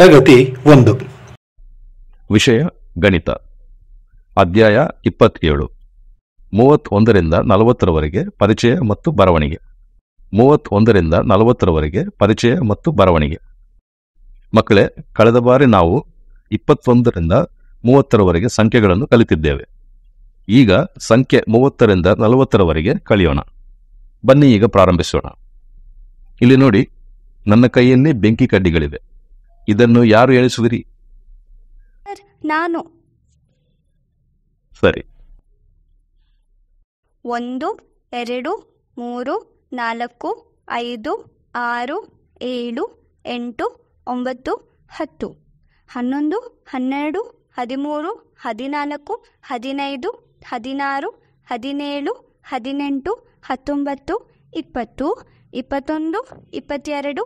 ತರಗತಿ 1 ವಿಷಯ ಗಣಿತ ಅಧ್ಯಾಯ 27 31 ರಿಂದ 40ರವರೆಗೆ ಪರಿಚಯ ಮತ್ತು ಬರವಣಿಗೆ 31 ರಿಂದ 40ರವರೆಗೆ ಪರಿಚಯ ಮತ್ತು ಬರವಣಿಗೆ ಮಕ್ಕಳೇ, ಕಳೆದ ಬಾರಿ ನಾವು 21 ರಿಂದ 30ರವರೆಗೆ ಸಂಖ್ಯೆಗಳನ್ನು ಕಲಿತಿದ್ದೇವೆ. ಈಗ ಸಂಖ್ಯೆ 30 ರಿಂದ 40ರವರೆಗೆ ಕಲಿಯೋಣ. ಬನ್ನಿ ಈಗ ಪ್ರಾರಂಭಿಸೋಣ. ಇಲ್ಲಿ ನೋಡಿ, ನನ್ನ ಕೈಯಲ್ಲಿ ಬೆಂಕಿ ಕಡ್ಡಿಗಳಿವೆ. ಇದನ್ನು ಯಾರು ಎಣಿಸುವಿರಿ? ನಾನು. ಸರಿ. 1 2 3 4 5 6 7 8 9 10 11 12 13 14 15 16 17 18 19 20 21 22 23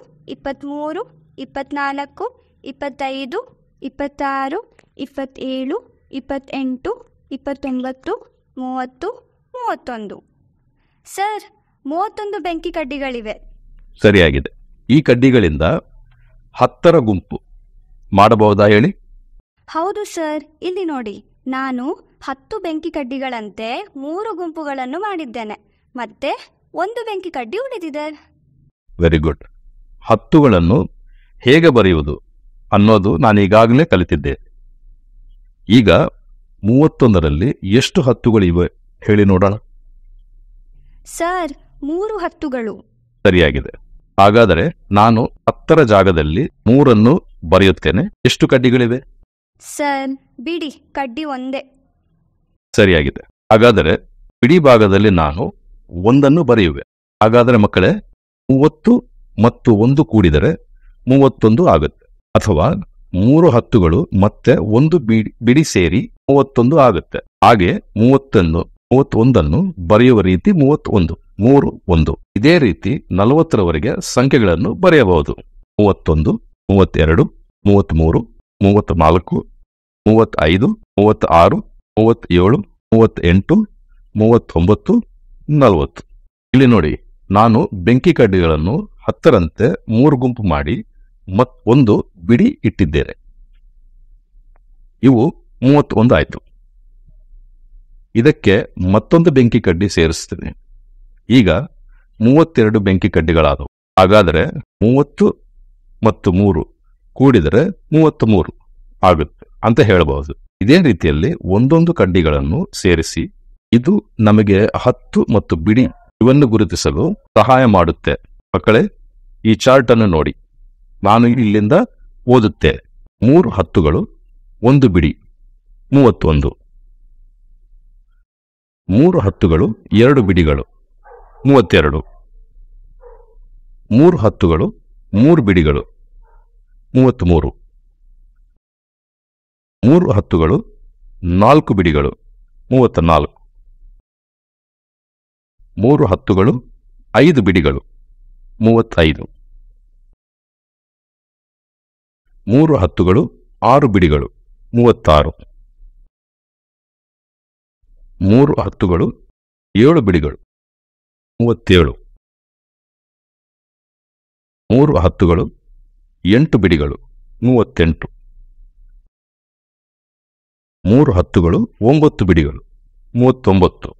24 25 26 27 28 29 30 31. ಸರ್, 31 ಬೆಂಕಿ ಕಡ್ಡಿಗಳಿವೆ. ಸರಿಯಾಗಿದೆ. ಈ ಕಡ್ಡಿಗಳಿಂದ 10ರ ಗುಂಪು ಮಾಡಬಹುದಾ ಹೇಳಿ? ಹೌದು ಸರ್, ಇಲ್ಲಿ ನೋಡಿ, ನಾನು 10 ಬೆಂಕಿ ಕಡ್ಡಿಗಳಂತೆ 3 ಗುಂಪುಗಳನ್ನು ಮಾಡಿದ್ದೇನೆ. ಮತ್ತೆ 1 ಬೆಂಕಿ ಕಡ್ಡಿ ಉಳಿದಿದೆ. Very good. 10ಗಳನ್ನು ಹೇಗೆ ಬರೆಯುವುದು ಅನ್ನೋದು ನಾನೀಗಾಗಲೇ ಕಲಿತಿದ್ದೆ. ಈಗ 31ರಲ್ಲಿ ಎಷ್ಟು 10ಗಳಿವೆ ಹೇಳಿ ನೋಡೋಣ. ಸರ್, 3 10ಗಳು. ಸರಿಯಾಗಿದೆ. ಹಾಗಾದರೆ ನಾನು 10ರ ಜಾಗದಲ್ಲಿ 3ಅನ್ನು ಬರೆಯುತ್ತೇನೆ. ಎಷ್ಟು ಕಡ್ಡಿಗಳಿವೆ? ಸರ್, ಬಿಡಿ ಕಡ್ಡಿ ಒಂದೇ. ಸರಿಯಾಗಿದೆ. ಹಾಗಾದರೆ ಬಿಡಿ ಭಾಗದಲ್ಲಿ ನಾನು 1ಅನ್ನು ಬರೆಯುವೆ. ಹಾಗಾದರೆ ಮಕ್ಕಳೇ, 30 ಮತ್ತು 1 ಕೂಡಿದರೆ 31 ಆಗುತ್ತೆ. ಅಥವಾ 3 10ಗಳು ಮತ್ತೆ 1 ಬಿಡಿ ಸೇರಿ 31 ಆಗುತ್ತೆ. ಹಾಗೆ 31ಅನ್ನು ಬರೆಯುವ ರೀತಿ 31 3 1. ಇದೇ ರೀತಿ 40ರವರೆಗೆ ಸಂಖ್ಯೆಗಳನ್ನು ಬರೆಯಬಹುದು. 31 32 33 34 35 36 37 38 39 40. ಇಲ್ಲಿ ನೋಡಿ, ನಾನು ಬೆಂಕಿ ಕಡ್ಡಿಗಳನ್ನು 10ರಂತೆ 3 ಗುಂಪು ಮಾಡಿ ಒಂದು ಬಿಡಿ ಇಟ್ಟಿದ್ದೇನೆ. ಇವು 31 ಆಯಿತು. ಇದಕ್ಕೆ ಮತ್ತೊಂದು ಬೆಂಕಿ ಕಡ್ಡಿ ಸೇರಿಸ್ತೇನೆ. ಈಗ 32 ಬೆಂಕಿ ಕಡ್ಡಿಗಳಾದವು. ಹಾಗಾದರೆ 30 ಮತ್ತು 3 ಕೂಡಿದರೆ 33 ಆಗುತ್ತೆ ಅಂತ ಹೇಳಬಹುದು. ಇದೇ ರೀತಿಯಲ್ಲಿ ಒಂದೊಂದು ಕಡ್ಡಿಗಳನ್ನು ಸೇರಿಸಿ ಇದು ನಮಗೆ 10 ಮತ್ತು ಬಿಡಿ ಇವನ್ನು ಗುರುತಿಸಲು ಸಹಾಯ ಮಾಡುತ್ತೆ. ಮಕ್ಕಳೇ, ಈ ಚಾರ್ಟ್ ಅನ್ನು ನೋಡಿ, ನಾನು ಇಲ್ಲಿಂದ ಓದುತ್ತೆ. 3 10ಗಳು, 1 ಬಿಡಿ 31. 3 10ಗಳು, 2 ಬಿಡಿಗಳು 32. 3 10ಗಳು, 3 ಬಿಡಿಗಳು 33. 3 10ಗಳು, 4 ಬಿಡಿಗಳು 34. 3 10ಗಳು, 5 ಬಿಡಿಗಳು 35. 3 10ಗಳು, 6 ಬಿಡಿಗಳು 36. 3 10ಗಳು, 7 ಬಿಡಿಗಳು 37. 3 10ಗಳು, 8 ಬಿಡಿಗಳು 38. 3 10ಗಳು, 9 ಬಿಡಿಗಳು 39.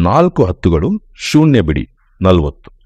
4 10ಗಳು, ಶೂನ್ಯ ಬಿಡಿ 40.